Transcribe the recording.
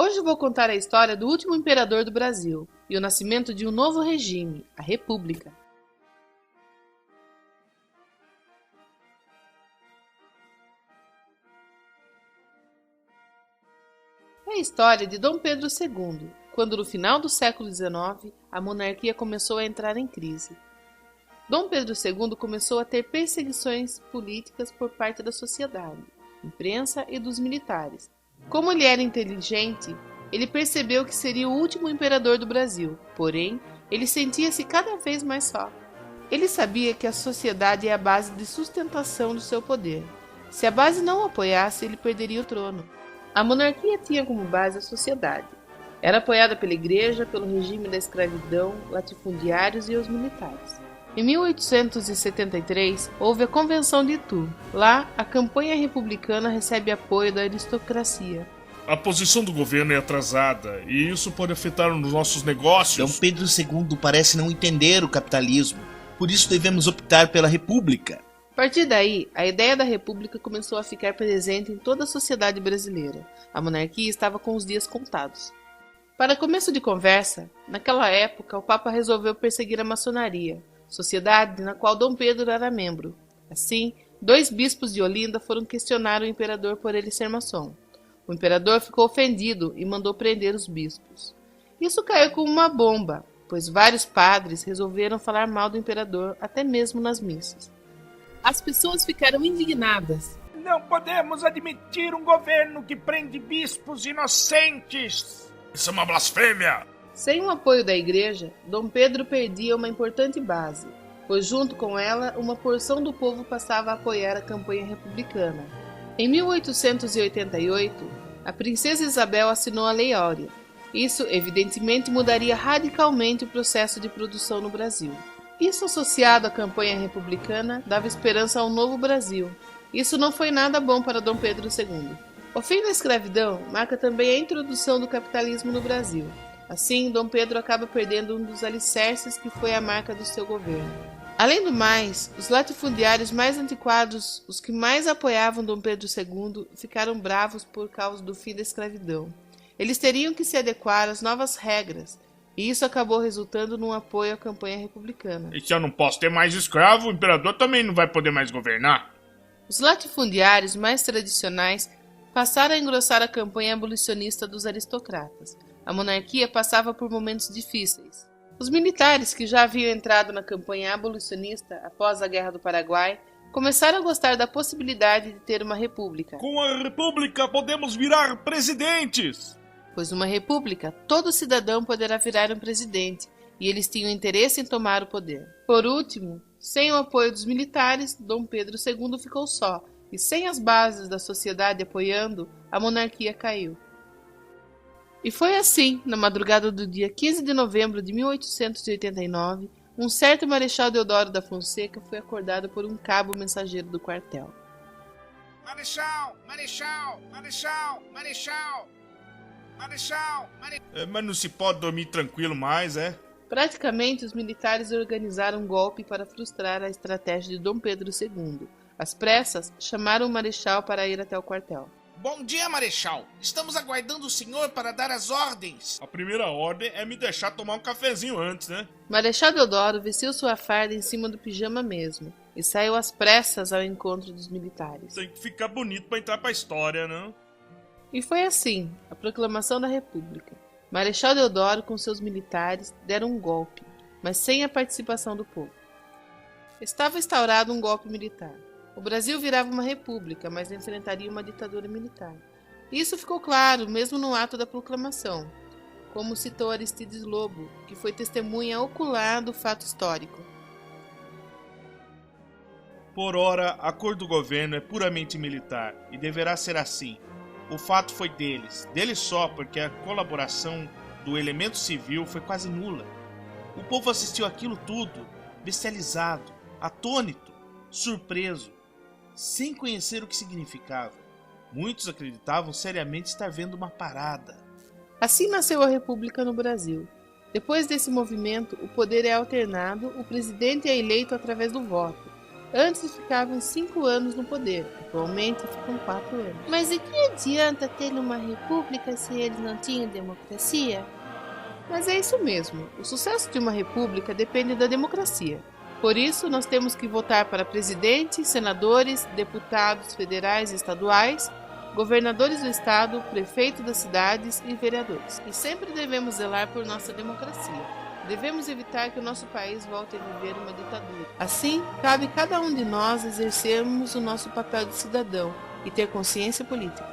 Hoje vou contar a história do último imperador do Brasil e o nascimento de um novo regime, a República. É a história de Dom Pedro II, quando no final do século XIX a monarquia começou a entrar em crise. Dom Pedro II começou a ter perseguições políticas por parte da sociedade, imprensa e dos militares. Como ele era inteligente, ele percebeu que seria o último imperador do Brasil, porém, ele sentia-se cada vez mais só. Ele sabia que a sociedade é a base de sustentação do seu poder. Se a base não o apoiasse, ele perderia o trono. A monarquia tinha como base a sociedade. Era apoiada pela igreja, pelo regime da escravidão, latifundiários e os militares. Em 1873, houve a Convenção de Itu. Lá, a campanha republicana recebe apoio da aristocracia. A posição do governo é atrasada e isso pode afetar os nossos negócios. Dom Pedro II parece não entender o capitalismo, por isso devemos optar pela república. A partir daí, a ideia da república começou a ficar presente em toda a sociedade brasileira. A monarquia estava com os dias contados. Para começo de conversa, naquela época o Papa resolveu perseguir a maçonaria, sociedade na qual Dom Pedro era membro. Assim, 2 bispos de Olinda foram questionar o imperador por ele ser maçom. O imperador ficou ofendido e mandou prender os bispos. Isso caiu como uma bomba, pois vários padres resolveram falar mal do imperador até mesmo nas missas. As pessoas ficaram indignadas. Não podemos admitir um governo que prende bispos inocentes. Isso é uma blasfêmia! Sem o apoio da igreja, Dom Pedro perdia uma importante base, pois junto com ela, uma porção do povo passava a apoiar a campanha republicana. Em 1888, a princesa Isabel assinou a Lei Áurea. Isso, evidentemente, mudaria radicalmente o processo de produção no Brasil. Isso, associado à campanha republicana, dava esperança a um novo Brasil. Isso não foi nada bom para Dom Pedro II. O fim da escravidão marca também a introdução do capitalismo no Brasil. Assim, Dom Pedro acaba perdendo um dos alicerces que foi a marca do seu governo. Além do mais, os latifundiários mais antiquados, os que mais apoiavam Dom Pedro II, ficaram bravos por causa do fim da escravidão. Eles teriam que se adequar às novas regras, e isso acabou resultando num apoio à campanha republicana. E se eu não posso ter mais escravo, o imperador também não vai poder mais governar? Os latifundiários mais tradicionais passaram a engrossar a campanha abolicionista dos aristocratas. A monarquia passava por momentos difíceis. Os militares, que já haviam entrado na campanha abolicionista após a Guerra do Paraguai, começaram a gostar da possibilidade de ter uma república. Com a república podemos virar presidentes! Pois numa república, todo cidadão poderá virar um presidente, e eles tinham interesse em tomar o poder. Por último, sem o apoio dos militares, Dom Pedro II ficou só, e sem as bases da sociedade apoiando, a monarquia caiu. E foi assim, na madrugada do dia 15 de novembro de 1889, um certo Marechal Deodoro da Fonseca foi acordado por um cabo mensageiro do quartel. Marechal! Marechal! Marechal! Marechal! Marechal! Mas não se pode dormir tranquilo mais, é? Praticamente, os militares organizaram um golpe para frustrar a estratégia de Dom Pedro II. Às pressas, chamaram o Marechal para ir até o quartel. Bom dia, Marechal. Estamos aguardando o senhor para dar as ordens. A primeira ordem é me deixar tomar um cafezinho antes, né? Marechal Deodoro vestiu sua farda em cima do pijama mesmo e saiu às pressas ao encontro dos militares. Tem que ficar bonito para entrar para a história, não? E foi assim, a proclamação da República. Marechal Deodoro com seus militares deram um golpe, mas sem a participação do povo. Estava instaurado um golpe militar. O Brasil virava uma república, mas enfrentaria uma ditadura militar. Isso ficou claro, mesmo no ato da proclamação, como citou Aristides Lobo, que foi testemunha ocular do fato histórico. Por ora, a cor do governo é puramente militar, e deverá ser assim. O fato foi deles só, porque a colaboração do elemento civil foi quase nula. O povo assistiu aquilo tudo, bestializado, atônito, surpreso, sem conhecer o que significava. Muitos acreditavam seriamente estar vendo uma parada. Assim nasceu a República no Brasil. Depois desse movimento, o poder é alternado, o presidente é eleito através do voto. Antes ficavam 5 anos no poder, Atualmente ficam 4 anos. Mas e que adianta ter uma república se eles não tinham democracia? Mas é isso mesmo, o sucesso de uma república depende da democracia. Por isso, nós temos que votar para presidente, senadores, deputados federais e estaduais, governadores do estado, prefeito das cidades e vereadores. E sempre devemos zelar por nossa democracia. Devemos evitar que o nosso país volte a viver uma ditadura. Assim, cabe cada um de nós exercermos o nosso papel de cidadão e ter consciência política.